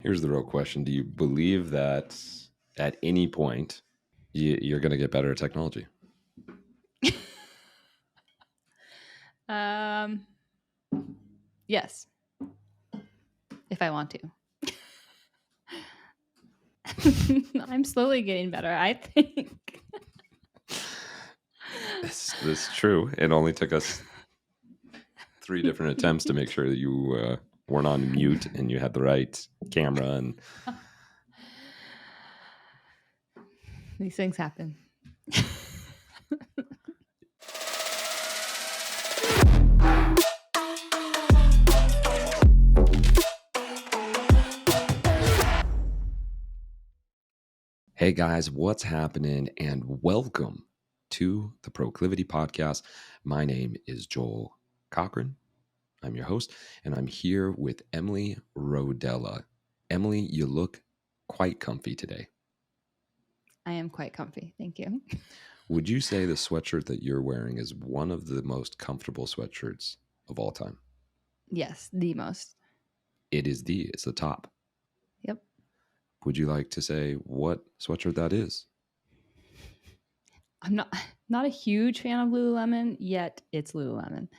Here's the real question. Do you believe that at any point you're going to get better at technology? Yes, if I want to. I'm slowly getting better, I think. This is true. It only took us 3 different attempts to make sure that you weren't on mute and you had the right camera. And These things happen. hey guys, what's happening? And welcome to the Proclivity Podcast. My name is Joel Cochran. I'm your host, and I'm here with Emily Rodella. Emily, you look quite comfy today. I am quite comfy. Thank you. Would you say the sweatshirt that you're wearing is one of the most comfortable sweatshirts of all time? Yes, the most. It's the top. Yep. Would you like to say what sweatshirt that is? I'm not a huge fan of Lululemon, yet it's Lululemon.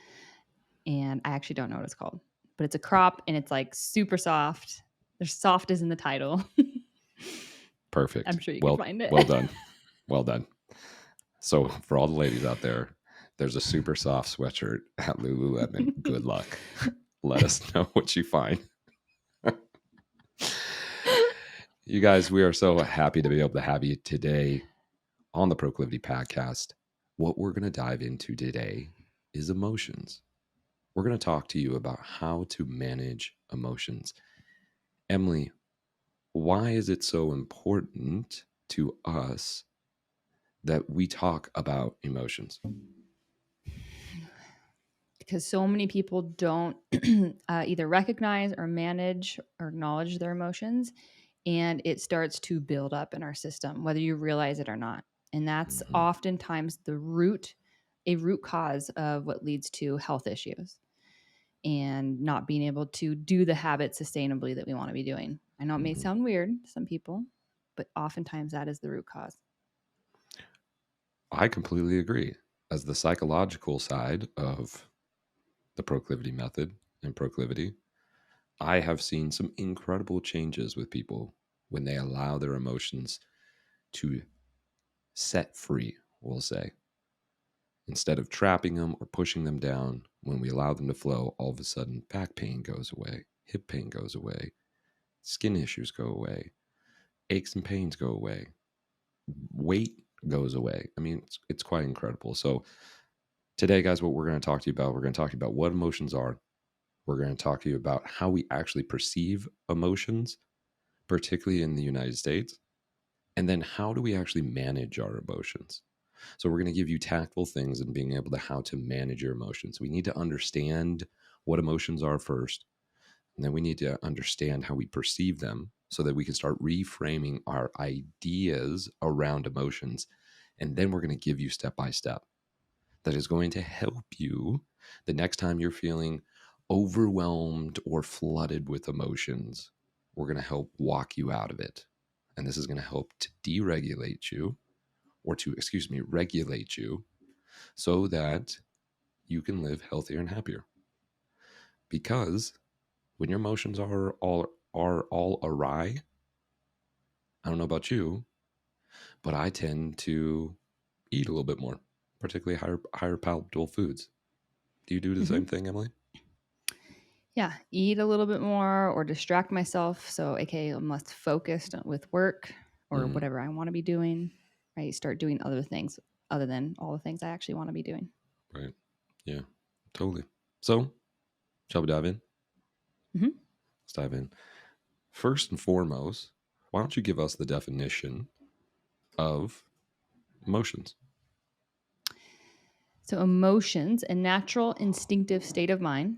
And I actually don't know what it's called. But it's a crop and it's like super soft. There's soft is in the title. Perfect. I'm sure you can find it. Well done. Well done. So for all the ladies out there, there's a super soft sweatshirt at Lululemon. Good luck. Let us know what you find. You guys, we are so happy to be able to have you today on the Proclivity Podcast. What we're going to dive into today is emotions. We're going to talk to you about how to manage emotions. Emily, why is it so important to us that we talk about emotions? Because so many people don't either recognize or manage or acknowledge their emotions, and it starts to build up in our system, whether you realize it or not. And that's oftentimes a root cause of what leads to health issues and not being able to do the habits sustainably that we want to be doing. I know it may sound weird to some people, but oftentimes that is the root cause. I completely agree. As the psychological side of the proclivity method and proclivity, I have seen some incredible changes with people when they allow their emotions to set free, we'll say. Instead of trapping them or pushing them down, when we allow them to flow, all of a sudden back pain goes away, hip pain goes away, skin issues go away, aches and pains go away, weight goes away. I mean, it's quite incredible. So today, guys, what we're going to talk to you about, we're going to talk to you about what emotions are. We're going to talk to you about how we actually perceive emotions, particularly in the United States. And then how do we actually manage our emotions? So we're going to give you tactful things and being able to how to manage your emotions. We need to understand what emotions are first. And then we need to understand how we perceive them so that we can start reframing our ideas around emotions. And then we're going to give you step by step that is going to help you the next time you're feeling overwhelmed or flooded with emotions. We're going to help walk you out of it. And this is going to help to deregulate you or to, regulate you so that you can live healthier and happier. Because when your emotions are all awry, I don't know about you, but I tend to eat a little bit more, particularly higher palatable foods. Do you do the same thing, Emily? Yeah, eat a little bit more or distract myself. So, aka, I'm less focused with work or whatever I want to be doing. Right, start doing other things other than all the things I actually want to be doing. Right. Yeah, totally. So, shall we dive in? Let's dive in. First and foremost, why don't you give us the definition of emotions? So, emotions, a natural instinctive state of mind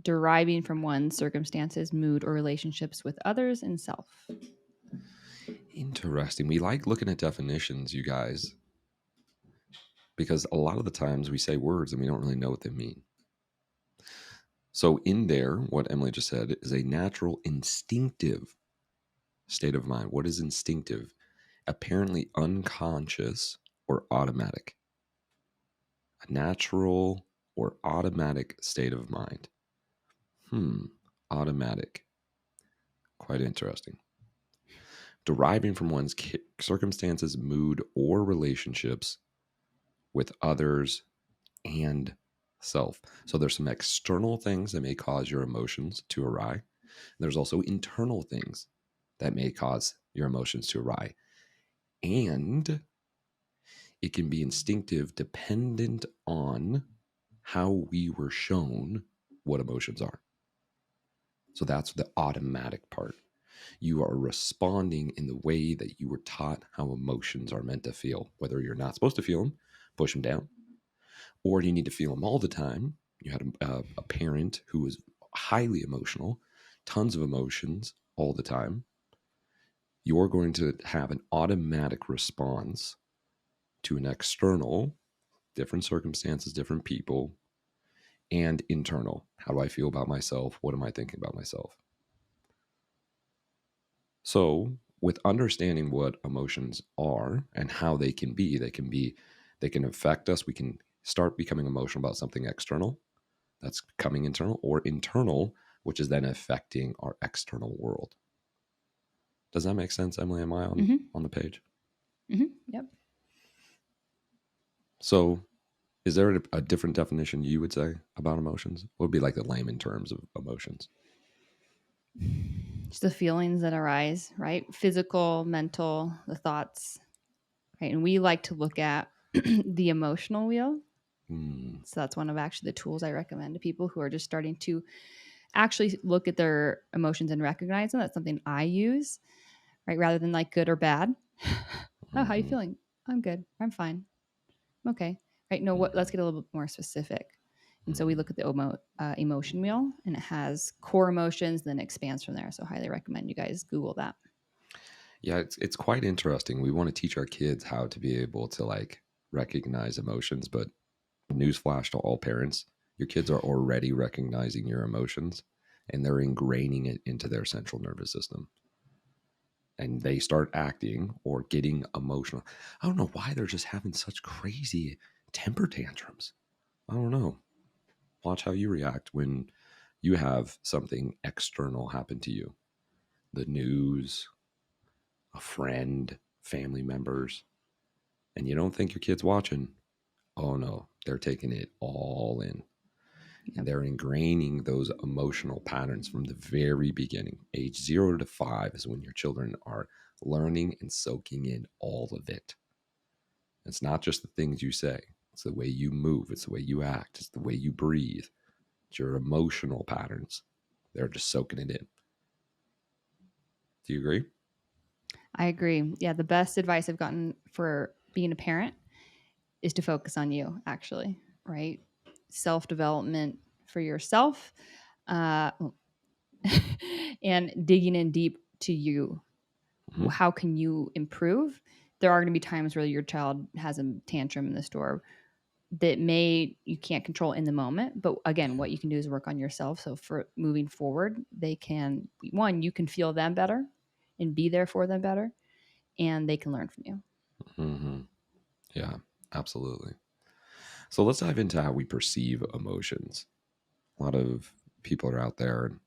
deriving from one's circumstances, mood, or relationships with others and self. Interesting. We like looking at definitions, you guys, because a lot of the times we say words and we don't really know what they mean. So, in there, what Emily just said is a natural, instinctive state of mind. What is instinctive? Apparently unconscious or automatic. A natural or automatic state of mind. Automatic. Quite interesting. Deriving from one's circumstances, mood, or relationships with others and self. So there's some external things that may cause your emotions to awry. There's also internal things that may cause your emotions to awry. And it can be instinctive dependent on how we were shown what emotions are. So that's the automatic part. You are responding in the way that you were taught how emotions are meant to feel, whether you're not supposed to feel them, push them down, or you need to feel them all the time. You had a parent who was highly emotional, tons of emotions all the time. You're going to have an automatic response to an external, different circumstances, different people, and internal. How do I feel about myself? What am I thinking about myself? So, with understanding what emotions are and how they can affect us. We can start becoming emotional about something external that's becoming internal, or internal, which is then affecting our external world. Does that make sense, Emily? Am I Mm-hmm. on the page? Mm-hmm. Yep. So, is there a different definition you would say about emotions? What would be like the layman terms of emotions? Just the feelings that arise, right? Physical, mental, the thoughts, right? And we like to look at the emotional wheel. Hmm. So that's one of actually the tools I recommend to people who are just starting to actually look at their emotions and recognize them. That's something I use, right? Rather than like good or bad. Oh, how you Mm-hmm. feeling? I'm good. I'm fine. Okay. Right. No, what, Mm-hmm. let's get a little bit more specific. And so we Mm-hmm. look at the emotion wheel, and it has core emotions, then expands from there. So highly recommend you guys Google that. Yeah, it's quite interesting. We want to teach our kids how to be able to like recognize emotions, but newsflash to all parents, your kids are already recognizing your emotions and they're ingraining it into their central nervous system. And they start acting or getting emotional. I don't know why they're just having such crazy temper tantrums. I don't know. Watch how you react when you have something external happen to you. The news, a friend, family members, and you don't think your kid's watching. Oh no, they're taking it all in. And Yep. they're ingraining those emotional patterns from the very beginning. Age 0 to 5 is when your children are learning and soaking in all of it. It's not just the things you say, it's the way you move, it's the way you act, it's the way you breathe, it's your emotional patterns. They're just soaking it in. Do you agree? I agree. Yeah. The best advice I've gotten for being a parent is to focus on you, actually, right? Self development for yourself, uh, and digging in deep to you. Mm-hmm. How can you improve? There are going to be times where your child has a tantrum in the store that may you can't control in the moment, but again, Yeah. what you can do is work on yourself. So for moving forward, they can one, you can feel them better and be there for them better, and they can learn from you. Mm-hmm. Yeah, absolutely. So let's dive into how we perceive emotions. A lot of people are out there and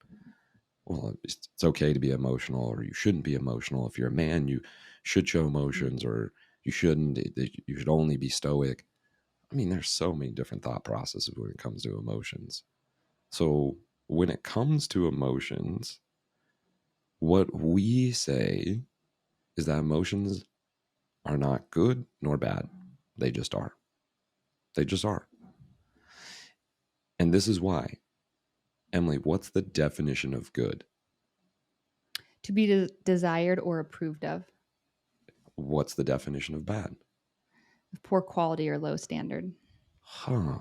well, it's okay to be emotional or you shouldn't be emotional. If you're a man, you should show emotions or you shouldn't. You should only be stoic. I mean, there's so many different thought processes when it comes to emotions. So when it comes to emotions, what we say is that emotions are not good nor bad. They just are. They just are. And this is why. Emily, what's the definition of good? To be desired or approved of What's the definition of bad? poor quality or low standard. Huh.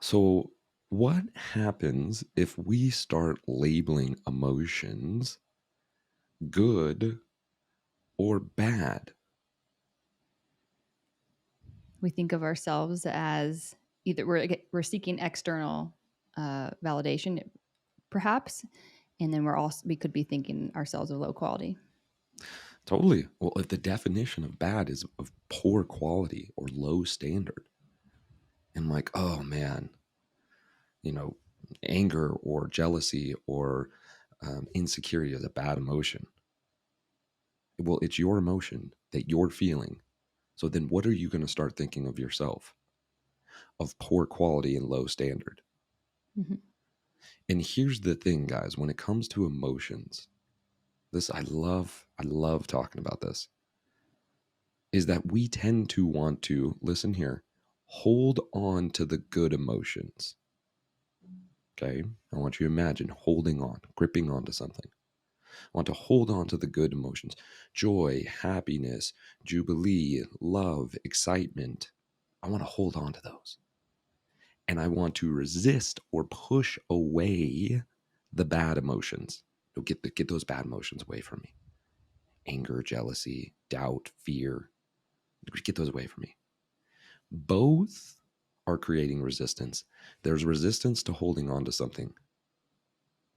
So, what happens if we start labeling emotions good or bad? We think of ourselves as either we're seeking external. validation, perhaps. And then we could be thinking ourselves of low quality. Totally. Well, if the definition of bad is of poor quality or low standard, and like, oh man, you know, anger or jealousy or insecurity is a bad emotion. Well, it's your emotion that you're feeling. So then what are you going to start thinking of yourself? Of poor quality and low standard. Mm-hmm. And here's the thing, guys, when it comes to emotions, this I love talking about this, is that we tend to want to, listen here, hold on to the good emotions. Okay? I want you to imagine holding on, gripping onto something. I want to hold on to the good emotions: joy, happiness, jubilee, love, excitement. I want to hold on to those. And I want to resist or push away the bad emotions. Get those bad emotions away from me. Anger, jealousy, doubt, fear. Get those away from me. Both are creating resistance. There's resistance to holding on to something.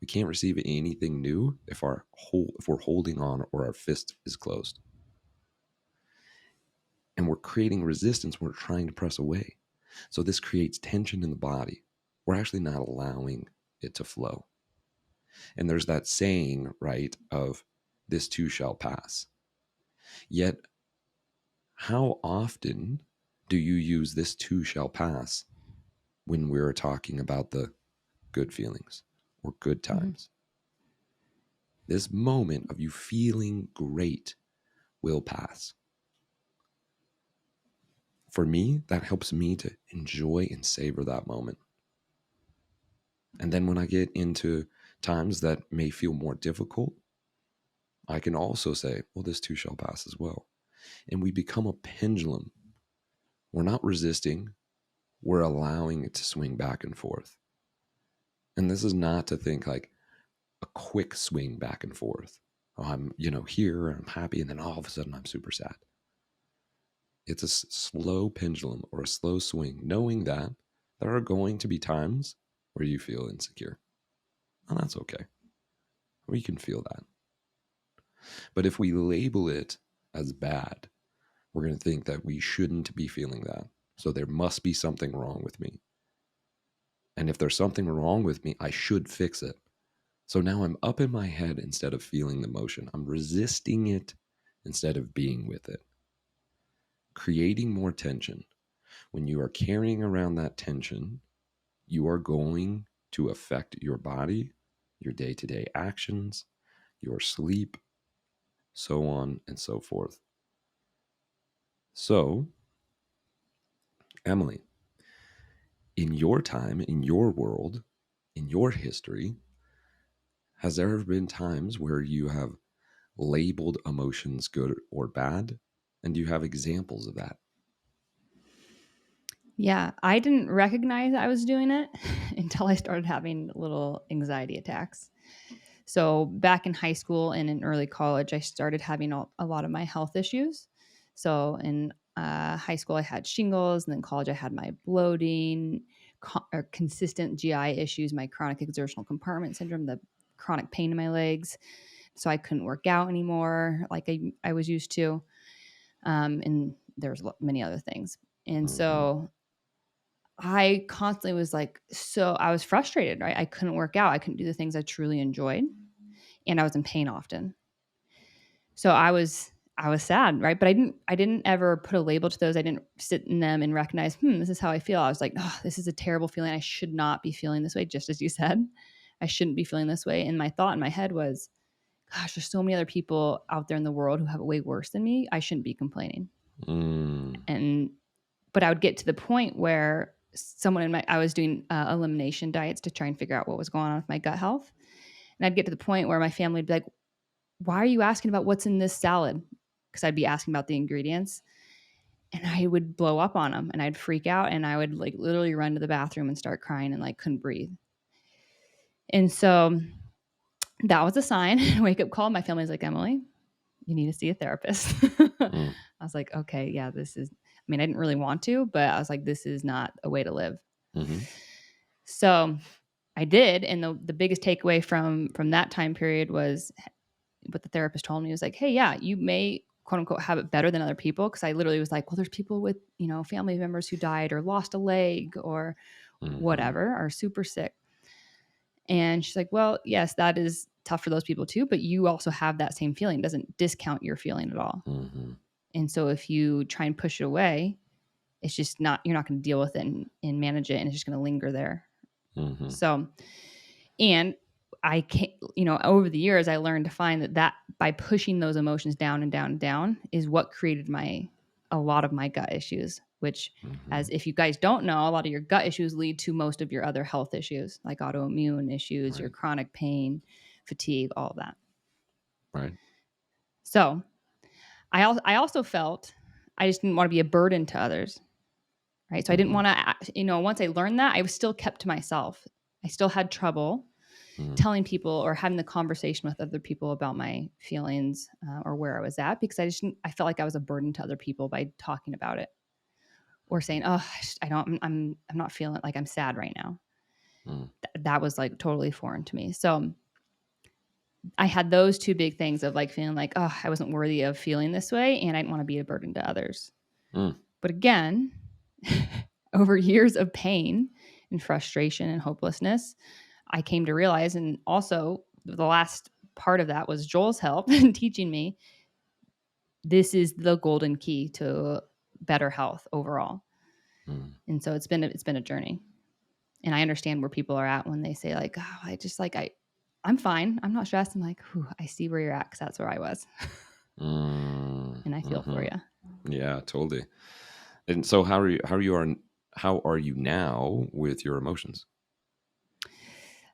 We can't receive anything new if if we're holding on or our fist is closed. And we're creating resistance. We're trying to press away. So this creates tension in the body. We're actually not allowing it to flow. And there's that saying, right, of this too shall pass. Yet, how often do you use this too shall pass when we're talking about the good feelings or good Mm-hmm. times? This moment of you feeling great will pass. For me, that helps me to enjoy and savor that moment. And then when I get into times that may feel more difficult, I can also say, well, this too shall pass as well. And we become a pendulum. We're not resisting, we're allowing it to swing back and forth. And this is not to think like a quick swing back and forth. Oh, I'm, here and I'm happy, and then all of a sudden I'm super sad. It's a slow pendulum or a slow swing, knowing that there are going to be times where you feel insecure. And that's okay. We can feel that. But if we label it as bad, we're going to think that we shouldn't be feeling that. So there must be something wrong with me. And if there's something wrong with me, I should fix it. So now I'm up in my head instead of feeling the emotion. I'm resisting it instead of being with it, creating more tension. When you are carrying around that tension, you are going to affect your body, your day to day actions, your sleep, so on and so forth. So, Emily, in your time, in your world, in your history, has there ever been times where you have labeled emotions good or bad? And do you have examples of that? Yeah, I didn't recognize I was doing it until I started having little anxiety attacks. So back in high school and in early college, I started having a lot of my health issues. So in high school, I had shingles, and then college, I had my bloating, or consistent GI issues, my chronic exertional compartment syndrome, the chronic pain in my legs. So I couldn't work out anymore like I was used to. And there's many other things. And Mm-hmm. so I constantly was like, so I was frustrated, right? I couldn't work out. I couldn't do the things I truly enjoyed, and I was in pain often. So I was sad, right? But I didn't ever put a label to those. I didn't sit in them and recognize, this is how I feel. I was like, oh, this is a terrible feeling. I should not be feeling this way, just as you said. I shouldn't be feeling this way. And my thought in my head was, gosh, there's so many other people out there in the world who have it way worse than me. I shouldn't be complaining. Mm. And but I would get to the point where I was doing elimination diets to try and figure out what was going on with my gut health. And I'd get to the point where my family would be like, why are you asking about what's in this salad? Because I'd be asking about the ingredients, and I would blow up on them, and I'd freak out, and I would like literally run to the bathroom and start crying and like couldn't breathe. And so that was a sign, wake up call. My family's like, Emily, you need to see a therapist. I Mm. was like, okay, yeah, I didn't really want to, but I was like, this is not a way to live. Mm-hmm. So I did, and the biggest takeaway from that time period was what the therapist told me was like, hey, yeah, you may quote unquote have it better than other people. Cause I literally was like, well, there's people with, family members who died or lost a leg or Mm-hmm. whatever, are super sick. And she's like, well, yes, that is tough for those people too, but you also have that same feeling. It doesn't discount your feeling at all. Mm-hmm. And so if you try and push it away, it's just not, you're not going to deal with it and manage it. And it's just going to linger there. Mm-hmm. So, and I can't, over the years, I learned to find that by pushing those emotions down and down and down is what created a lot of my gut issues, which, Mm-hmm. as if you guys don't know, a lot of your gut issues lead to most of your other health issues like autoimmune issues, your Right. chronic pain, fatigue, all of that. Right. So I also felt I just didn't want to be a burden to others. Right. So I didn't Mm-hmm. want to, once I learned that, I was still kept to myself. I still had trouble Mm-hmm. telling people or having the conversation with other people about my feelings or where I was at, because I felt like I was a burden to other people by talking about it or saying, "Oh, I don't, I'm not feeling like I'm sad right now." Mm-hmm. That was like totally foreign to me. So I had those two big things of like feeling like, "Oh, I wasn't worthy of feeling this way, and I didn't want to be a burden to others." Mm-hmm. But again, over years of pain and frustration and hopelessness, I came to realize, and also the last part of that was Joel's help in teaching me this is the golden key to better health overall. And so it's been a journey. And I understand where people are at when they say like, "Oh, I'm fine. I'm not stressed." I'm like, I see where you're at because that's where I was, and I feel for Mm-hmm. you. Yeah, totally. And so how are you now with your emotions?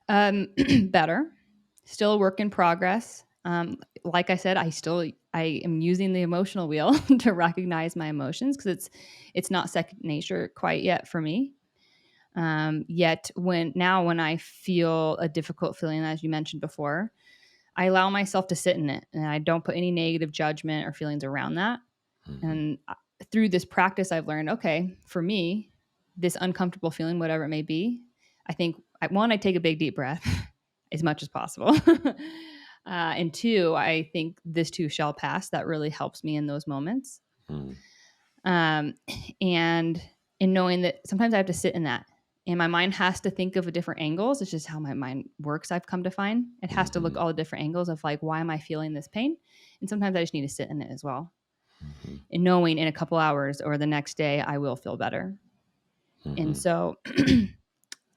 Better. Still a work in progress. Like I said, I am using the emotional wheel to recognize my emotions because it's not second nature quite yet for me. Yet when I feel a difficult feeling, as you mentioned before, I allow myself to sit in it, and I don't put any negative judgment or feelings around that. Mm-hmm. And through this practice, I've learned, okay, for me, this uncomfortable feeling, whatever it may be, I think one, I take a big deep breath as much as possible. And two, I think this too shall pass. That really helps me in those moments. Mm-hmm. Um, and in knowing that sometimes I have to sit in that. And my mind has to think of a different angles. It's just how my mind works, I've come to find. It has to look all the different angles of like, why am I feeling this pain? And sometimes I just need to sit in it as well. Mm-hmm. And knowing in a couple hours or the next day, I will feel better. And Mm-hmm. so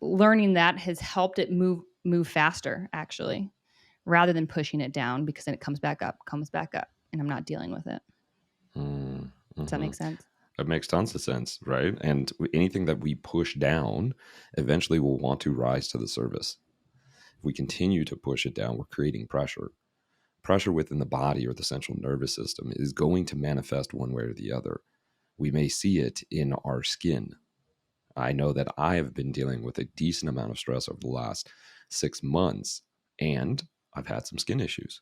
learning that has helped it move faster, actually, rather than pushing it down because then it comes back up, and I'm not dealing with it. Does that Mm-hmm. make sense? It makes tons of sense, right? And anything that we push down eventually will want to rise to the surface. If we continue to push it down, we're creating pressure. Pressure within the body or the central nervous system is going to manifest one way or the other. We may see it in our skin. I know that I have been dealing with a decent amount of stress over the last 6 months, and I've had some skin issues.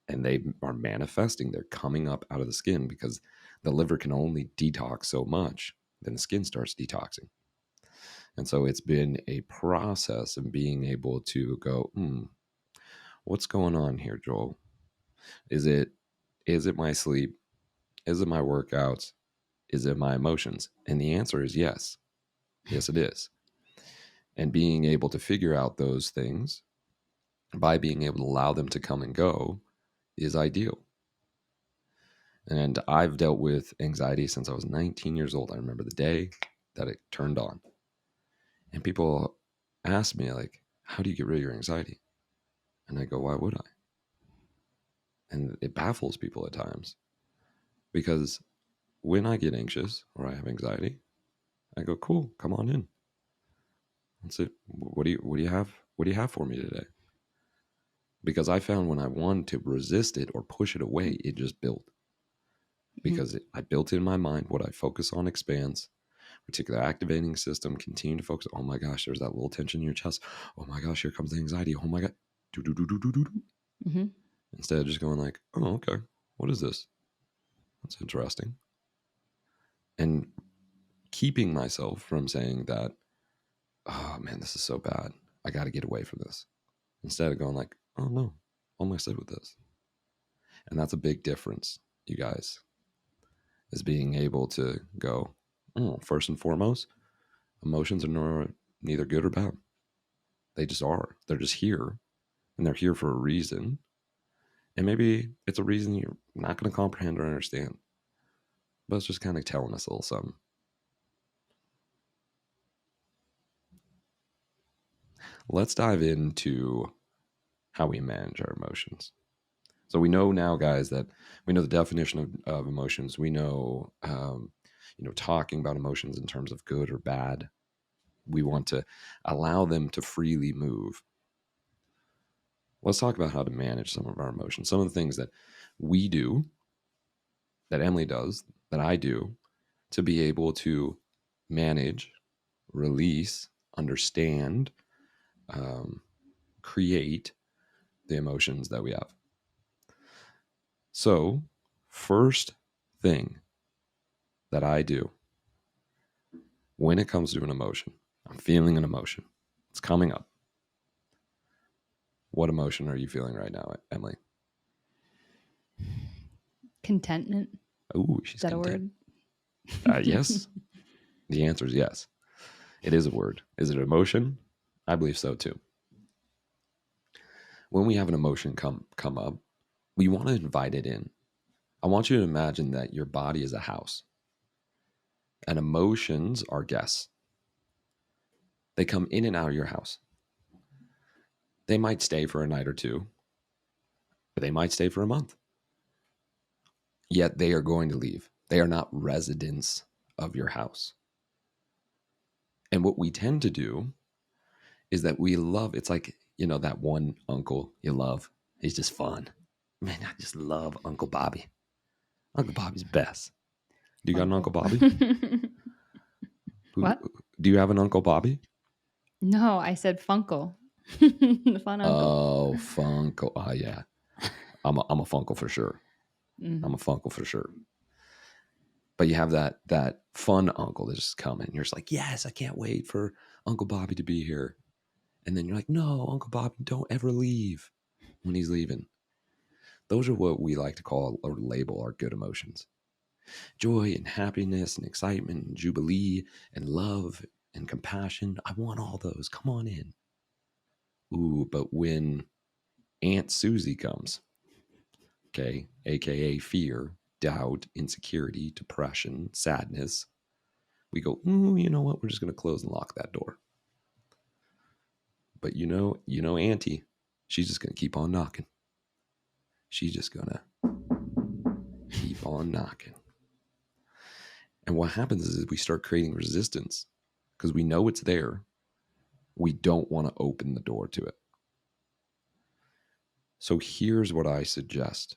And they are manifesting. They're coming up out of the skin because the liver can only detox so much. Then the skin starts detoxing. And so it's been a process of being able to go, what's going on here, Joel? Is it my sleep? Is it my workouts? Is it my emotions? And the answer is yes. Yes, it is. And being able to figure out those things by being able to allow them to come and go is ideal. And I've dealt with anxiety since I was 19 years old. I remember the day that it turned on. And people ask me, like, how do you get rid of your anxiety? And I go, why would I? And it baffles people at times because when I get anxious or I have anxiety, I go, cool, come on in. That's it. What do you have? What do you have for me today? Because I found when I wanted to resist it or push it away, it just built. Mhm. Because I built in my mind what I focus on expands. Reticular activating system, continue to focus. Oh my gosh, there's that little tension in your chest. Oh my gosh, here comes the anxiety. Oh my god, do do do do do do. Mhm. Instead of just going like, oh okay, what is this? That's interesting. And keeping myself from saying that, oh man, this is so bad. I got to get away from this. Instead of going like, oh no, I'm going to sit with this. And that's a big difference, you guys, is being able to go, oh, first and foremost, emotions are neither good or bad. They just are. They're just here, and they're here for a reason. And maybe it's a reason you're not going to comprehend or understand, but it's just kind of telling us a little something. Let's dive into how we manage our emotions. So we know now, guys, that we know the definition of emotions. We know, talking about emotions in terms of good or bad. We want to allow them to freely move. Let's talk about how to manage some of our emotions. Some of the things that we do, that Emily does, that I do, to be able to manage, release, understand, um, create the emotions that we have. So, first thing that I do when it comes to an emotion, I'm feeling an emotion, it's coming up. What emotion are you feeling right now, Emily? Contentment. Oh, Is she's that a content. word? Yes. The answer is yes. It is a word. Is it an emotion? I believe so too. When we have an emotion come up, we want to invite it in. I want you to imagine that your body is a house and emotions are guests. They come in and out of your house. They might stay for a night or two, but they might stay for a month. Yet they are going to leave. They are not residents of your house. And what we tend to do is that we love, it's like, that one uncle you love. He's just fun. Man, I just love Uncle Bobby. Uncle Bobby's best. Do you got an Funkle. Uncle Bobby? Who What? do you have an Uncle Bobby? No, I said Funkle. The fun uncle. Oh, Funkle. Oh, yeah. I'm a Funkle for sure. I'm Hmm. a Funkle for sure. But you have that fun uncle that's just coming. You're just like, yes, I can't wait for Uncle Bobby to be here. And then you're like, no, Uncle Bobby, don't ever leave when he's leaving. Those are what we like to call or label our good emotions. Joy and happiness and excitement and jubilee and love and compassion. I want all those. Come on in. Ooh, but when Aunt Susie comes, okay, aka fear, doubt, insecurity, depression, sadness, we go, ooh, you know what? We're just going to close and lock that door. But Auntie, she's just going to keep on knocking. She's just going to keep on knocking. And what happens is we start creating resistance because we know it's there. We don't want to open the door to it. So here's what I suggest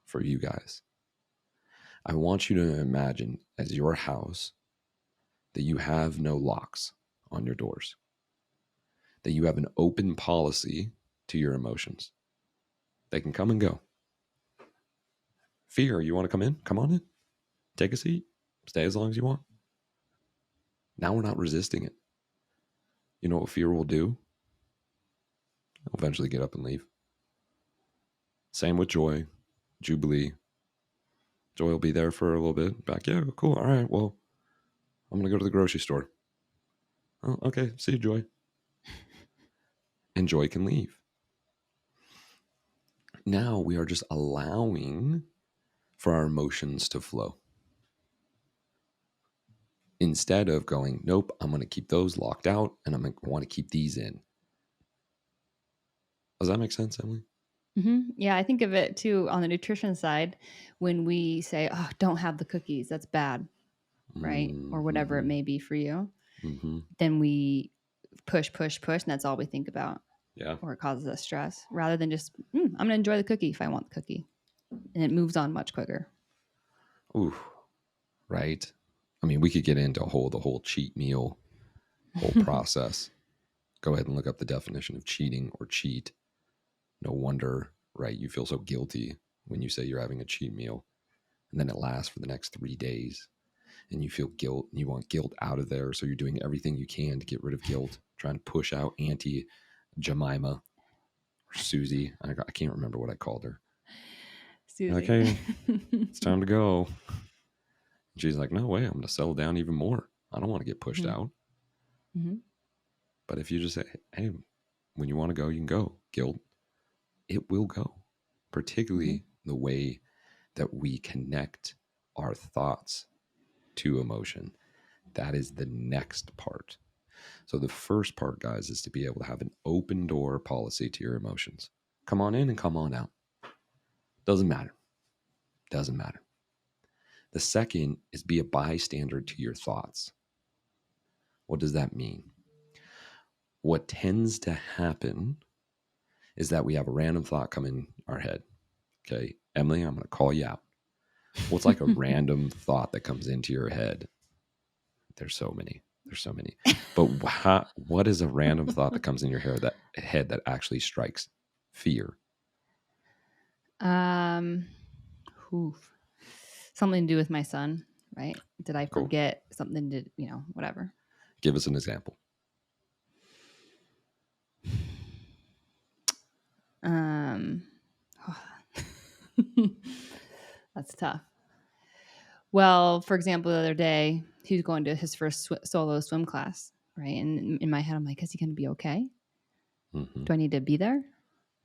for you guys. I want you to imagine as your house that you have no locks on your doors, that you have an open policy to your emotions. They can come and go. Fear, you want to come in? Come on in. Take a seat. Stay as long as you want. Now we're not resisting it. You know what fear will do? It'll eventually get up and leave. Same with joy, jubilee. Joy will be there for a little bit. Back, yeah, cool. All right, well, I'm going to go to the grocery store. Oh, okay. See you, Joy. And Joy can leave. Now we are just allowing for our emotions to flow. Instead of going, nope, I'm going to keep those locked out and I'm going to want to keep these in. Does that make sense, Emily? Yeah, I think of it too on the nutrition side when we say, oh, don't have the cookies. That's bad, right? Or whatever it Mm-hmm. may be for you. Mm-hmm. Then we push, push, push, and that's all we think about, Yeah. or it causes us stress rather than just, I'm going to enjoy the cookie if I want the cookie. And it moves on much quicker. Ooh, right. I mean, we could get into the whole cheat meal, whole process. Go ahead and look up the definition of cheating or cheat. No wonder, right? You feel so guilty when you say you're having a cheat meal, and then it lasts for the next 3 days, and you feel guilt, and you want guilt out of there. So you're doing everything you can to get rid of guilt, trying to push out anti. Jemima or Susie. I can't remember what I called her. Like, Susie. hey, it's time to go. And she's like, no way, I'm going to settle down even more. I don't want to get pushed Hmm. out. Hmm. But if you just say, hey, when you want to go, you can go. Guilt, it will go. Hmm. Particularly the way that we connect our thoughts to emotion. That is the next part. So the first part, guys, is to be able to have an open door policy to your emotions. Come on in and come on out. Doesn't matter. Doesn't matter. The second is be a bystander to your thoughts. What does that mean? What tends to happen is that we have a random thought come in our head. Okay, Emily, I'm going to call you out. What's like a random thought that comes into your head? There's so many. There's so many. But what is a random thought that comes in your head that actually strikes fear? um, oof. Something to do with my son, right? Did I Cool. forget something to, whatever? Give us an example. Um, that's tough. Well, for example, the other day, he was going to his first solo swim class, right? And in my head, I'm like, is he going to be okay? Mm-hmm. Do I need to be there?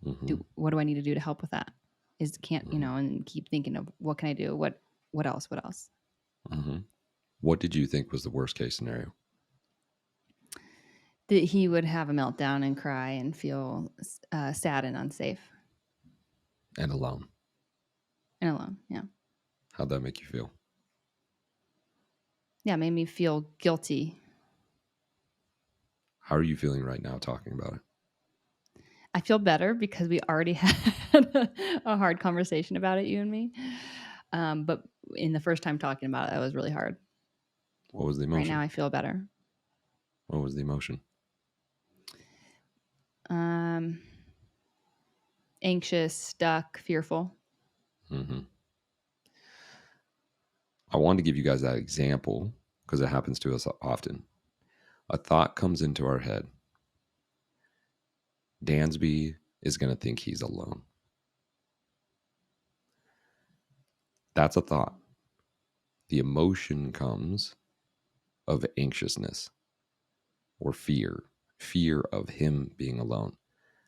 Mm-hmm. What do I need to do to help with that? Mm-hmm. And keep thinking of what can I do? What else? What else? Mm-hmm. What did you think was the worst case scenario? That he would have a meltdown and cry and feel sad and unsafe And alone. and alone. Yeah. How'd that make you feel? Yeah. It made me feel guilty. How are you feeling right now talking about it? I feel better because we already had a hard conversation about it, you and me. But in the first time talking about it, that was really hard. What was the Right now, emotion? I feel better. What was the emotion? Um, Anxious, stuck, fearful. Mm-hmm. I wanted to give you guys that example because it happens to us often. A thought comes into our head. Dansby is going to think he's alone. That's a thought. The emotion comes of anxiousness or fear of him being alone.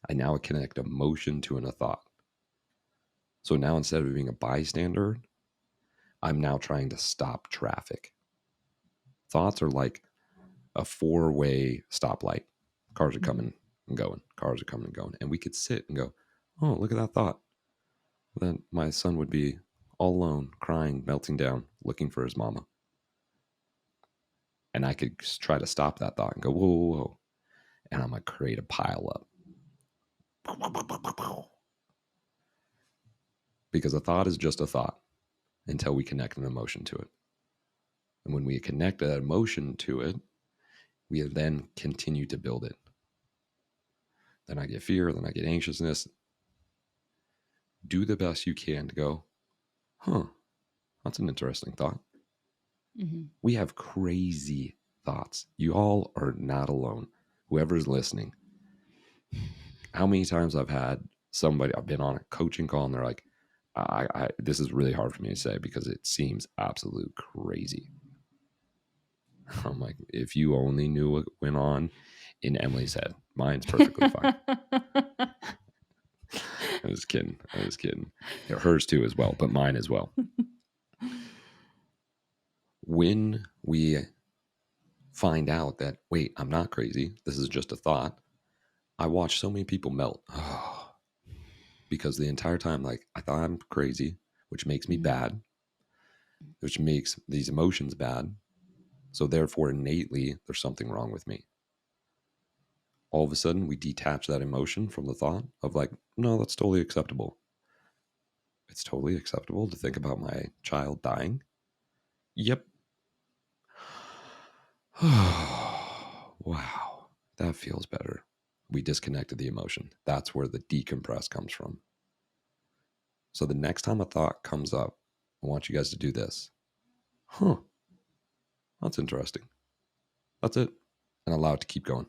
I now connect emotion to a thought. So now instead of being a bystander, I'm now trying to stop traffic. Thoughts are like a four-way stoplight. Cars are Mhm. coming and going. Cars are coming and going. And we could sit and go, oh, look at that thought. Then my son would be all alone, crying, melting down, looking for his mama. And I could try to stop that thought and go, whoa, whoa, whoa. And I'm going to create a pile up. Because a thought is just a thought until we connect an emotion to it. And when we connect that emotion to it, we then continue to build it. Then I get fear, then I get anxiousness. Do the best you can to go, huh, that's an interesting thought. Mhm. We have crazy thoughts. You all are not alone. Whoever's listening, how many times I've been on a coaching call and they're like, this is really hard for me to say because it seems absolute crazy. I'm like, if you only knew what went on in Emily's head, mine's perfectly fine. I was kidding. I was kidding. Yeah, hers too as well, but mine as well. When we find out that, wait, I'm not crazy, this is just a thought, I watch so many people melt. Oh, because the entire time, like, I thought I'm crazy, which makes me Mhm. bad, which makes these emotions bad. So therefore, innately, there's something wrong with me. All of a sudden, we detach that emotion from the thought of like, no, that's totally acceptable. It's totally acceptable to think about my child dying. Yep. Wow, that feels better. We disconnected the emotion. That's where the decompress comes from. So the next time a thought comes up, I want you guys to do this. Huh, that's interesting. That's it. And allow it to keep going.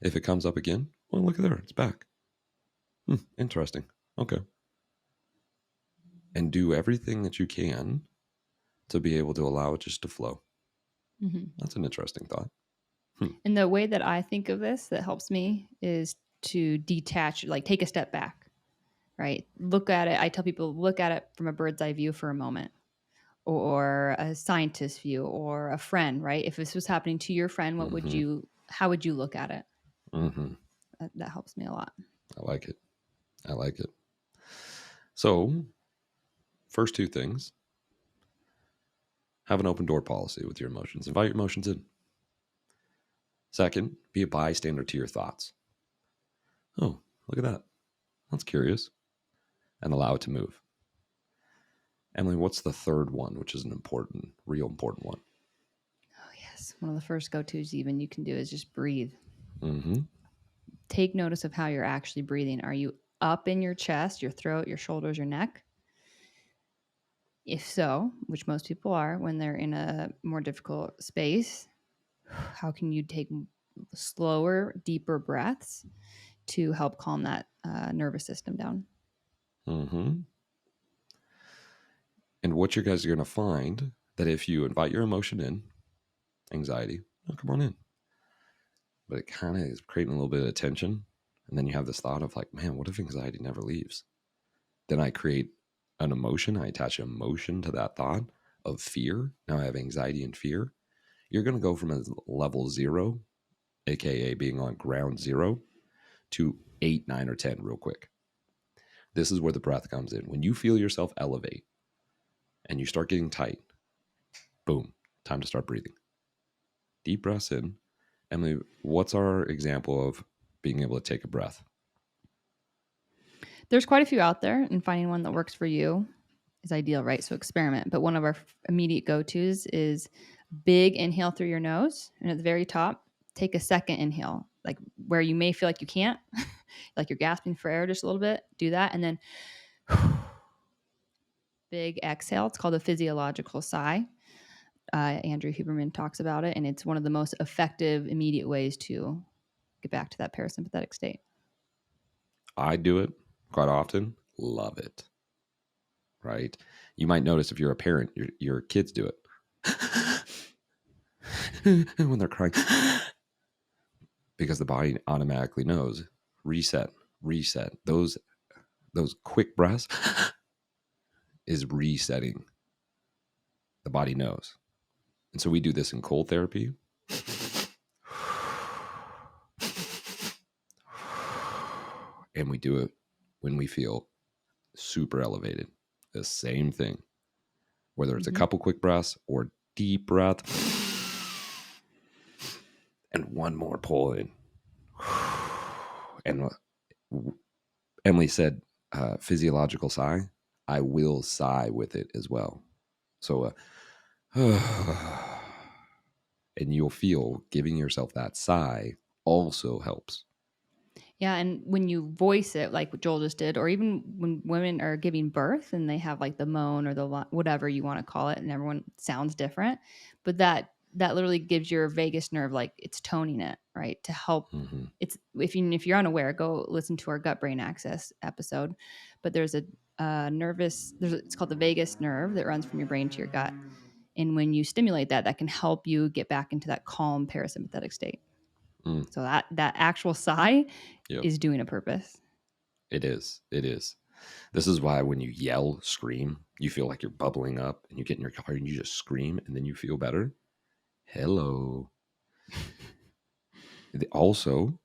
If it comes up again, Well, look at there. It's back. Interesting. Okay. And do everything that you can to be able to allow it just to flow. Mm-hmm. That's an interesting thought. Hmm. And the way that I think of this that helps me is to detach, like take a step back, right? Look at it. I tell people, look at it from a bird's eye view for a moment, or a scientist view, or a friend, right? If this was happening to your friend, Mm-hmm. how would you look at it? Mm-hmm. That helps me a lot. I like it. I like it. So, first two things: have an open door policy with your emotions. Invite your emotions in. Second, be a bystander to your thoughts. Oh, look at that. That's curious. And allow it to move. Emily, what's the third one, which is an important, real important one? Oh, yes. One of the first go tos, even you can do is just breathe. Mm-hmm. Take notice of how you're actually breathing. Are you up in your chest, your throat, your shoulders, your neck? If so, which most people are when they're in a more difficult space, how can you take slower, deeper breaths to help calm that nervous system down? Mm-hmm. And what you guys are going to find that if you invite your emotion in, anxiety, oh, come on in. But it kind of is creating a little bit of tension. And then you have this thought of like, man, what if anxiety never leaves? Then I create an emotion. I attach an emotion to that thought of fear. Now I have anxiety and fear. You're going to go from a level 0, AKA being on ground 0, to 8, 9, or 10 real quick. This is where the breath comes in. When you feel yourself elevate and you start getting tight, boom, time to start breathing. Deep breaths in. Emily, what's our example of being able to take a breath? There's quite a few out there, and finding one that works for you is ideal, right? So experiment. But one of our immediate go tos is big inhale through your nose. And at the very top, take a second inhale, like where you may feel like you can't, like you're gasping for air just a little bit. Do that. And then big exhale. It's called a physiological sigh. Andrew Huberman talks about it, and it's one of the most effective, immediate ways to get back to that parasympathetic state. I do it quite often. Love it. Right? You might notice if you're a parent, your kids do it. When they're crying, because the body automatically knows reset, reset. Those quick breaths is resetting. The body knows. And so we do this in cold therapy. And we do it when we feel super elevated. The same thing. Whether it's a Mm-hmm. couple quick breaths or deep breath. And one more pull in. And Emily said, physiological sigh. I will sigh with it as well. So, and you'll feel giving yourself that sigh also helps. Yeah, and when you voice it, like what Joel just did, or even when women are giving birth and they have like the moan or the whatever you want to call it, and everyone sounds different, but that literally gives your vagus nerve, like it's toning it right to help. Mm-hmm. It's if you're unaware, go listen to our gut brain access episode. But there's it's called the vagus nerve that runs from your brain to your gut, and when you stimulate that, that can help you get back into that calm parasympathetic state. Mm. So that actual sigh Yep. is doing a purpose. It is. It is. This is why when you yell, scream, you feel like you're bubbling up and you get in your car and you just scream and then you feel better. Hello. Also,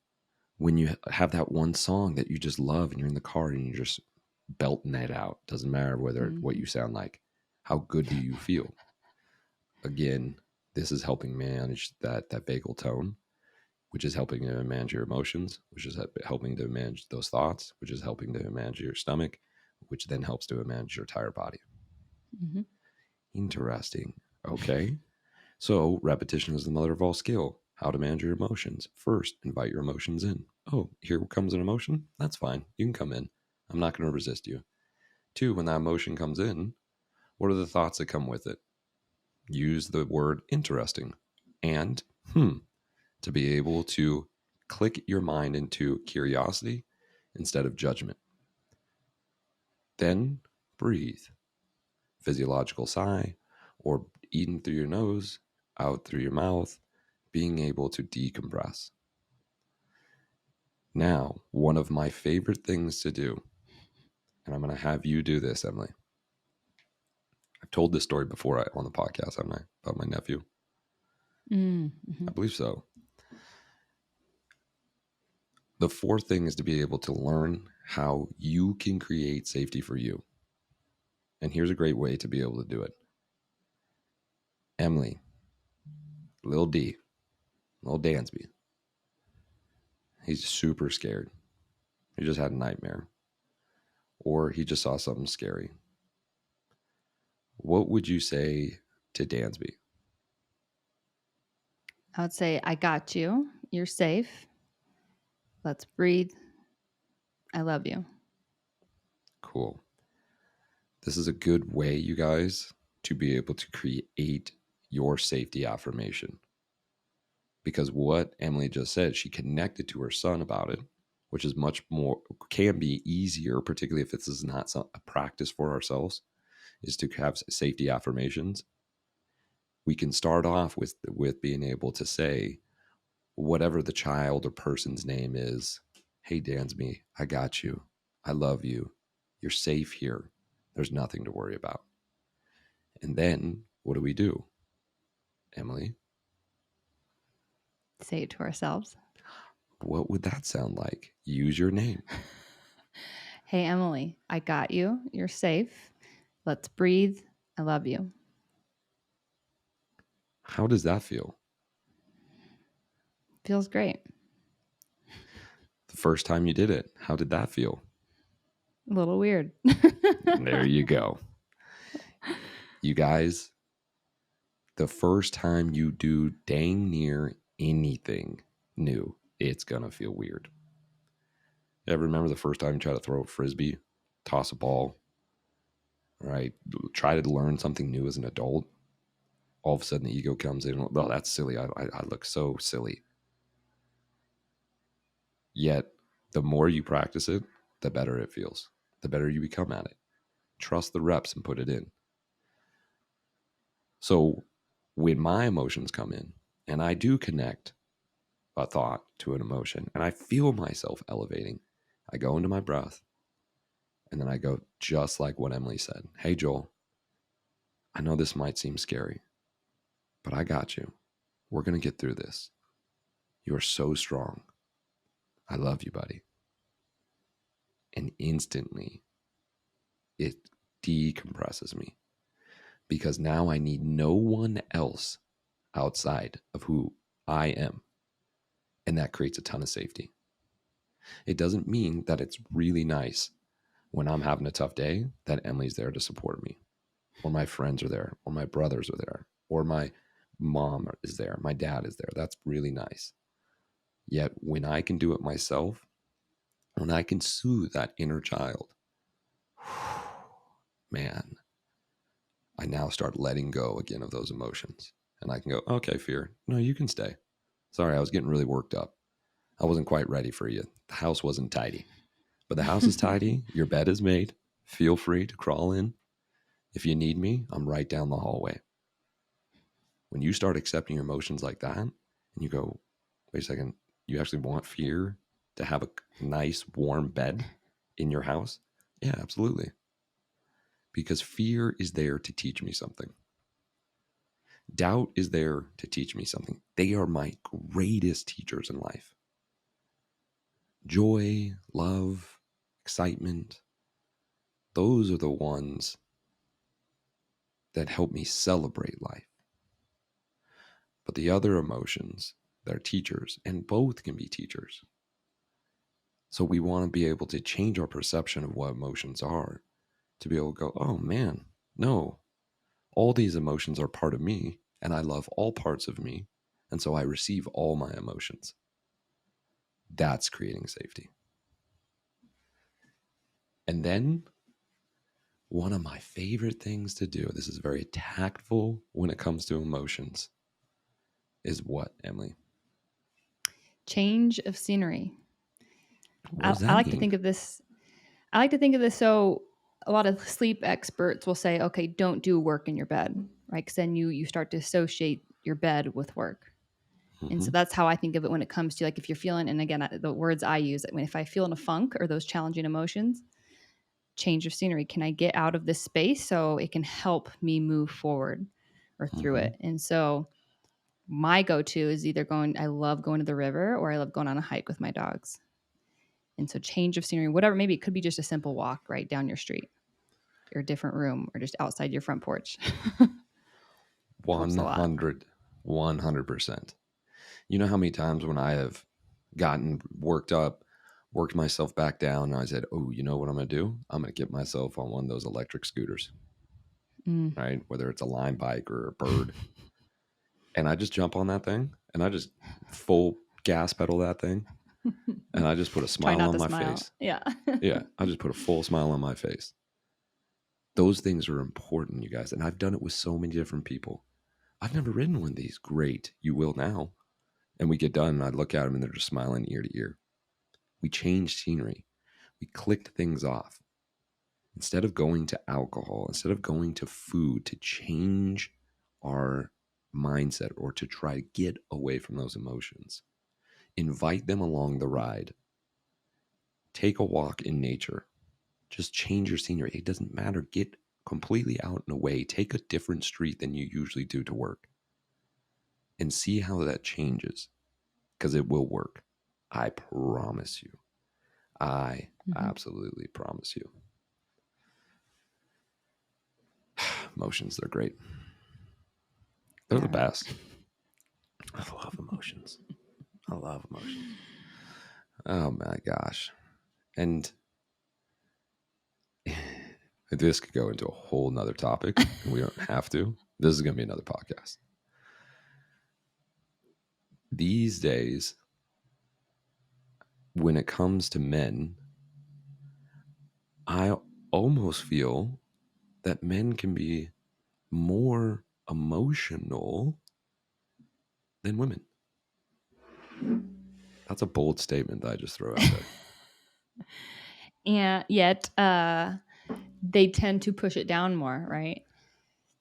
when you have that one song that you just love and you're in the car and you're just belting it out, doesn't matter whether what Mm-hmm. you sound like, how good do you feel? Again, this is helping manage that vagal tone, which is helping to manage your emotions, which is helping to manage those thoughts, which is helping to manage your stomach, which then helps to manage your entire body. Mm-hmm. Interesting. Okay. So repetition is the mother of all skill. How to manage your emotions. First, invite your emotions in. Oh, here comes an emotion? That's fine. You can come in. I'm not going to resist you. Two, when that emotion comes in, what are the thoughts that come with it? Use the word interesting and to be able to Click your mind into curiosity instead of judgment. Then breathe. Physiological sigh, or in through your nose, out through your mouth, being able to decompress. Now, one of my favorite things to do, and I'm going to have you do this, Emily. I've told this story before on the podcast, haven't I? About my nephew. Mm-hmm. I believe so. The fourth thing is to be able to learn how you can create safety for you. And here's a great way to be able to do it. Emily, little D, little Dansby, he's super scared. He just had a nightmare. Or he just saw something scary. What would you say to Dansby? I would say, I got you. You're safe. Let's breathe. I love you. Cool. This is a good way, you guys, to be able to create your safety affirmation. Because what Emily just said, she connected to her son about it, which is much more, can be easier, particularly if this is not a practice for ourselves, is to have safety affirmations. We can start off with being able to say, whatever the child or person's name is, hey, Dansby, I got you. I love you. You're safe here. There's nothing to worry about. And then what do, Emily? Say it to ourselves. What would that sound like? Use your name. Hey, Emily, I got you. You're safe. Let's breathe. I love you. How does that feel? Feels great. The first time you did it, how did that feel? A little weird. There you go. You guys, the first time you do dang near anything new, it's going to feel weird. You ever remember the first time you tried to throw a frisbee, toss a ball, right? Try to learn something new as an adult. All of a sudden the ego comes in. Oh, that's silly. I look so silly. Yet the more you practice it, the better it feels. The better you become at it. Trust the reps and put it in. So when my emotions come in and I do connect a thought to an emotion and I feel myself elevating, I go into my breath and then I go just like what Emily said. Hey, Joel, I know this might seem scary, but I got you. We're going to get through this. You are so strong. I love you, buddy. And instantly it decompresses me because now I need no one else outside of who I am. And that creates a ton of safety. It doesn't mean that it's really nice when I'm having a tough day that Emily's there to support me, or my friends are there, or my brothers are there, or my mom is there, my dad is there. That's really nice. Yet when I can do it myself, when I can soothe that inner child, man, I now start letting go again of those emotions. And I can go, okay, fear, no, you can stay. Sorry, I was getting really worked up. I wasn't quite ready for you. The house wasn't tidy. But the house is tidy. Your bed is made. Feel free to crawl in. If you need me, I'm right down the hallway. When you start accepting your emotions like that, and you go, wait a second, you actually want fear to have a nice, warm bed in your house? Yeah, absolutely. Because fear is there to teach me something. Doubt is there to teach me something. They are my greatest teachers in life. Joy, love, excitement, those are the ones that help me celebrate life. But the other emotions, they're teachers, and both can be teachers. So we want to be able to change our perception of what emotions are to be able to go, oh man, no, all these emotions are part of me, and I love all parts of me. And so I receive all my emotions. That's creating safety. And then one of my favorite things to do, this is very tactful when it comes to emotions, is what, Emily? Change of scenery. What I, does I that like to mean? think of this. I like to think of this. So a lot of sleep experts will say, okay, don't do work in your bed, right? Because then you start to associate your bed with work. And Hmm. so that's how I think of it when it comes to like if you're feeling, and again, the words I use, when if I feel in a funk or those challenging emotions, change of scenery. Can I get out of this space so it can help me move forward or through Hmm. it? And so my go-to is either going, I love going to the river or I love going on a hike with my dogs. And so change of scenery, whatever, maybe it could be just a simple walk right down your street or a different room or just outside your front porch. Helps a lot. 100, 100%. You know how many times when I have gotten worked up, worked myself back down, and I said, oh, you know what I'm going to do? I'm going to get myself on one of those electric scooters, Mm. right? Whether it's a Lime bike or a bird. And I just jump on that thing and I just full gas pedal that thing. And I just put a Try smile not on to my smile. face. Yeah. Yeah, I just put a full smile on my face. Those things are important, you guys. And I've done it with so many different people. I've never ridden one of these. Great. You will now. And we get done and I look at them and they're just smiling ear to ear. We changed scenery. We clicked things off. Instead of going to alcohol, instead of going to food to change our mindset or to try to get away from those emotions, invite them along the ride. Take a walk in nature. Just change your scenery. It doesn't matter. Get completely out and away. Take a different street than you usually do to work and see how that changes because it will work. I promise you. I Mhm. absolutely promise you. Emotions, they're great. They're the Yeah. best. I love emotions. I love emotions. Oh my gosh. And this could go into a whole nother topic, and we don't have to. This is going to be another podcast. These days, when it comes to men, I almost feel that men can be more emotional than women. That's a bold statement that I just throw out there. And yet, they tend to push it down more, right?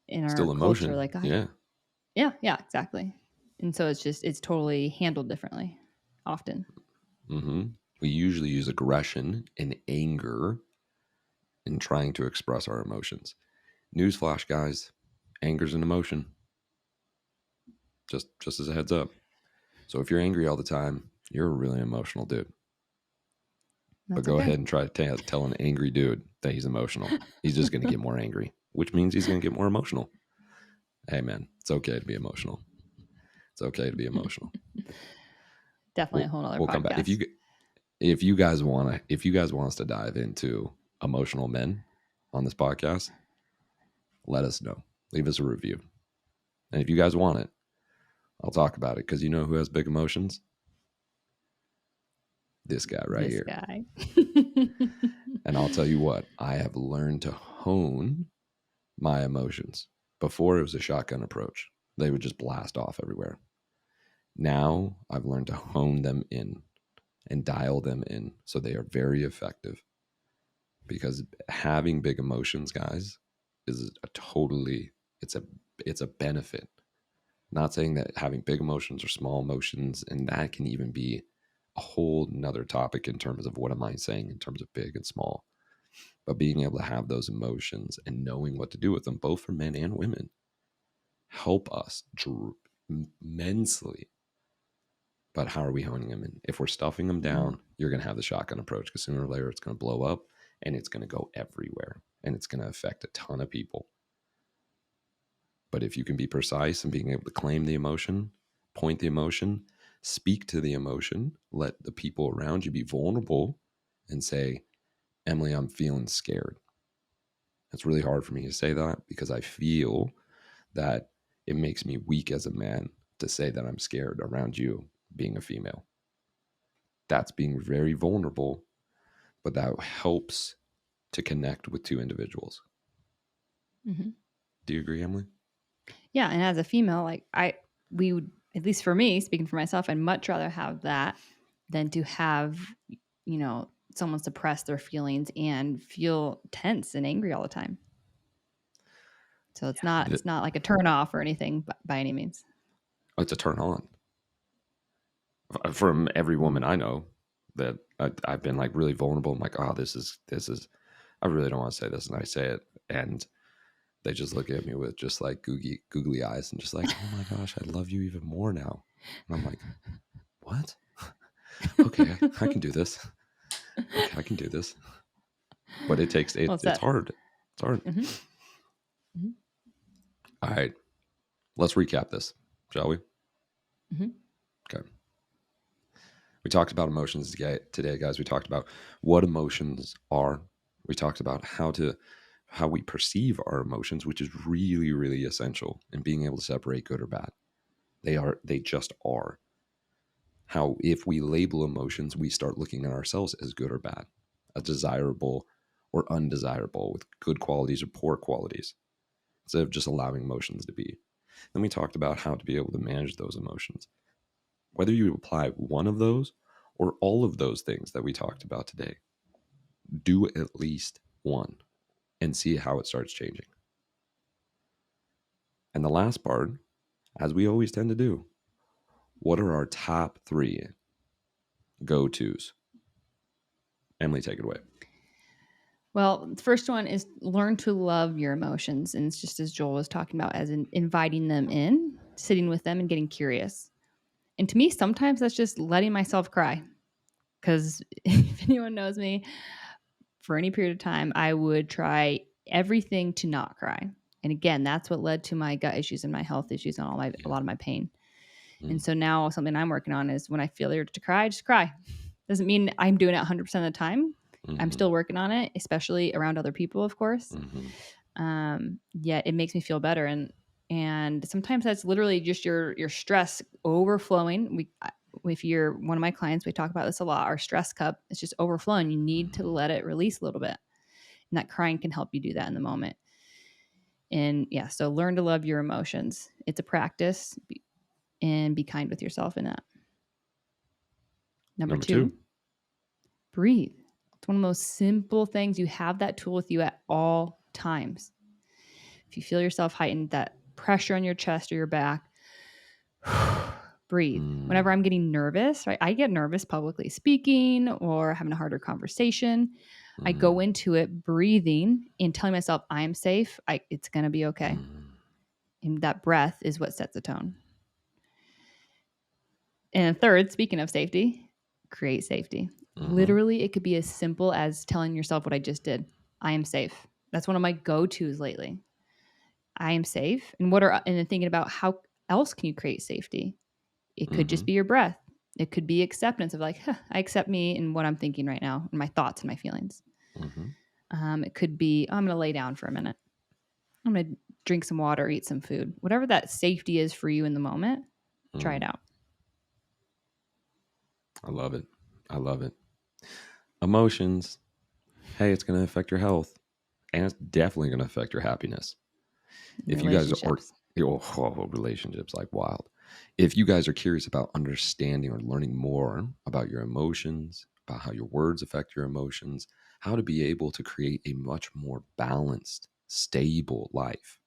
In our Still culture, emotion. like I, Yeah. yeah, yeah, exactly. And so it's totally handled differently, often. Hmm. We usually use aggression and anger in trying to express our emotions. Newsflash, guys, anger's an emotion. Just as a heads up. So if you're angry all the time, you're a really emotional dude. But That's go okay. ahead and try to tell an angry dude that he's emotional. He's just going to get more angry, which means he's going to get more emotional. Hey, man, it's okay to be emotional. It's okay to be emotional. Definitely a We'll whole other we'll come back podcast. if you guys want us to dive into emotional men on this podcast. Let us know. Leave us a review, and if you guys want it, I'll talk about it because you know who has big emotions? This guy right This here. guy. And I'll tell you what, I have learned to hone my emotions. Before it was a shotgun approach. They would just blast off everywhere. Now I've learned to hone them in and dial them in so they are very effective because having big emotions, guys, is a totally it's a it's a benefit. Not saying that having big emotions or small emotions, and that can even be a whole nother topic in terms of what am I saying in terms of big and small. But being able to have those emotions and knowing what to do with them, both for men and women, help us immensely. But how are we honing them in? If we're stuffing them Mm. down, you're going to have the shotgun approach because sooner or later it's going to blow up and it's going to go everywhere and it's going to affect a ton of people. But if you can be precise and being able to claim the emotion, point the emotion, speak to the emotion, let the people around you be vulnerable and say, Emily, I'm feeling scared. It's really hard for me to say that because I feel that it makes me weak as a man to say that I'm scared around you being a female. That's being very vulnerable, but that helps to connect with two individuals. Mhm. Do you agree, Emily? Yeah, and as a female, like we would. at least for me, speaking for myself, I'd much rather have that than to have, someone suppress their feelings and feel tense and angry all the time. So Yeah. it's not like a turn off or anything by any means. It's a turn on from every woman I know that I've been like really vulnerable. I'm like, oh, this is, I really don't want to say this. And I say it. And they just look at me with just like googly eyes and just like, oh my gosh, I love you even more now. And I'm like, what? Okay, I can do this. Okay, I can do this. But it takes Well, it. it's It's that. hard. It's hard. Mm-hmm, mm-hmm, All right, let's recap this, shall we? mm-hmm. Okay. We talked about emotions today, guys. We talked about what emotions are. We talked about how we perceive our emotions, which is really, really essential in being able to separate good or bad. They just are. How if we label emotions, we start looking at ourselves as good or bad, as desirable or undesirable, with good qualities or poor qualities, instead of just allowing emotions to be. Then we talked about how to be able to manage those emotions. Whether you apply one of those or all of those things that we talked about today, do at least one and see how it starts changing. And the last part, as we always tend to do, what are our top 3 go tos? Emily, take it away. Well, the first one is learn to love your emotions. And it's just as Joel was talking about, as in inviting them in, sitting with them and getting curious. And to me, sometimes that's just letting myself cry. Because if anyone knows me, for any period of time, I would try everything to not cry. And again, that's what led to my gut issues and my health issues and a Yeah. lot of my pain. And Mm. so now something I'm working on is when I feel the urge to cry, just cry. Doesn't mean I'm doing it 100% of the time. I'm Mm-hmm. still working on it, especially around other people, of course. Mm-hmm. Yet it makes me feel better, and sometimes that's literally just your stress overflowing. If you're one of my clients, we talk about this a lot. Our stress cup is just overflowing. You need to Mm-hmm. let it release a little bit, and that crying can help you do that in the moment. And yeah, so learn to love your emotions. It's a practice, and be kind with yourself in that. Number Number 2. 2, breathe. It's one of the most simple things. You have that tool with you at all times. If you feel yourself heightened, that pressure on your chest or your back, breathe. Mm. Whenever I'm getting nervous, right? I get nervous publicly speaking or having a harder conversation. I go Mm. into it breathing and telling myself I am safe. It's going to be okay. Mm. And that breath is what sets the tone. And third, speaking of safety, create safety. Mm-hmm. Literally, it could be as simple as telling yourself what I just did. I am safe. That's one of my go-tos lately. I am safe. And then thinking about how else can you create safety? It could Mm-hmm. just be your breath. It could be acceptance of like, huh, I accept me and what I'm thinking right now and my thoughts and my feelings. Mm-hmm. It could be, I'm going to lay down for a minute. I'm going to drink some water, eat some food. Whatever that safety is for you in the moment, try it Mm. out. I love it. I love it. Emotions. Hey, it's going to affect your health, and it's definitely going to affect your happiness. If you guys are, Relationships. relationships like wild. If you guys are curious about understanding or learning more about your emotions, about how your words affect your emotions, how to be able to create a much more balanced, stable life,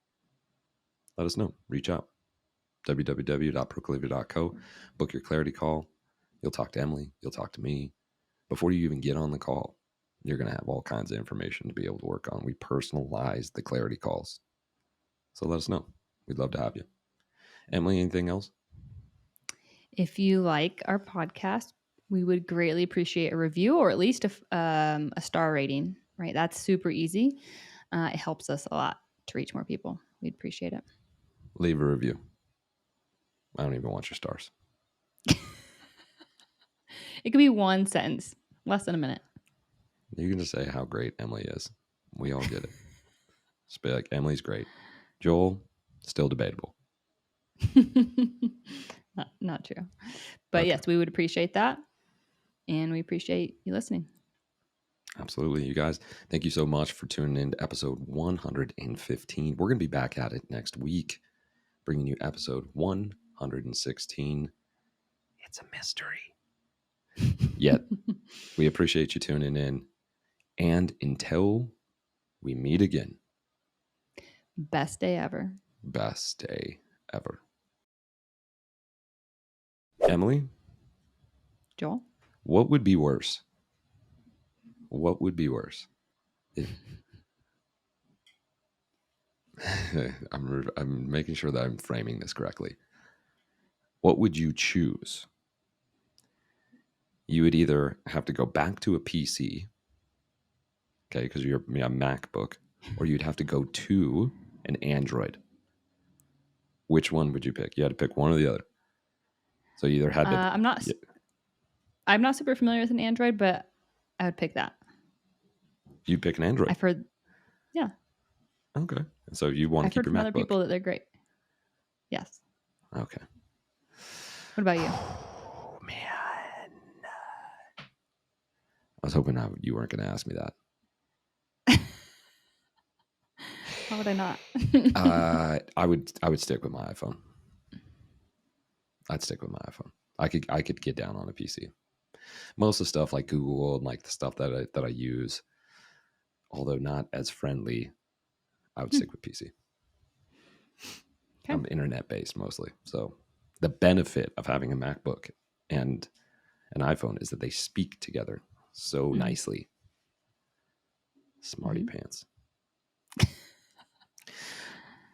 let us know. Reach out. www.proclivity.co. Book your clarity call. You'll talk to Emily. You'll talk to me. Before you even get on the call, you're going to have all kinds of information to be able to work on. We personalize the clarity calls. So let us know. We'd love to have you. Emily, anything else? If you like our podcast, we would greatly appreciate a review or at least a star rating, right? That's super easy. It helps us a lot to reach more people. We'd appreciate it. Leave a review. I don't even want your stars. It could be one sentence, less than a minute. You can just say how great Emily is. We all get it. Just be like, Emily's great. Joel, still debatable. Not true. But Okay. yes, we would appreciate that. And we appreciate you listening. Absolutely. You guys, thank you so much for tuning in to episode 115. We're going to be back at it next week, bringing you episode 116. 116. It's a mystery. Yet, we appreciate you tuning in. And until we meet again, Best day ever. best day ever. Emily, Joel? what would be worse? What would be worse? If I'm making sure that I'm framing this correctly. What would you choose? You would either have to go back to a PC, okay, because you're a MacBook, or you'd have to go to an Android. Which one would you pick? You had to pick one or the other. So you either had to. I'm not super familiar with an Android, but I would pick that. You'd pick an Android. I've heard, yeah. Okay. So you want to I've keep heard your from MacBook. other people that they're great. Yes. Okay. What about you? Oh, man. I was hoping you weren't going to ask me that. How would I not? I would stick with my iPhone. I'd stick with my iPhone. I could get down on a PC. Most of the stuff like Google and like the stuff that I use, although not as friendly, I would stick with PC. Okay. I'm internet based mostly. So the benefit of having a MacBook and an iPhone is that they speak together so nicely. Smarty pants.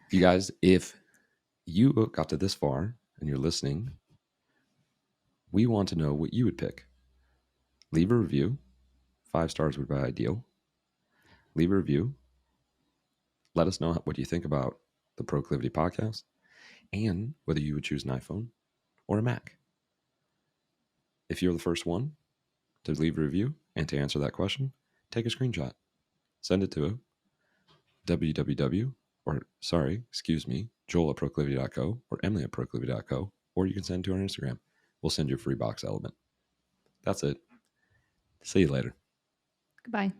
You guys, if you got to this far and you're listening, we want to know what you would pick. Leave a review. 5 stars would be ideal. Leave a review. Let us know what you think about the Proclivity podcast and whether you would choose an iPhone or a Mac. If you're the first one to leave a review and to answer that question, take a screenshot. Send it to Joel@proclivity.co or Emily@proclivity.co, or you can send it to our Instagram. We'll send you a free box element. That's it. See you later. Goodbye.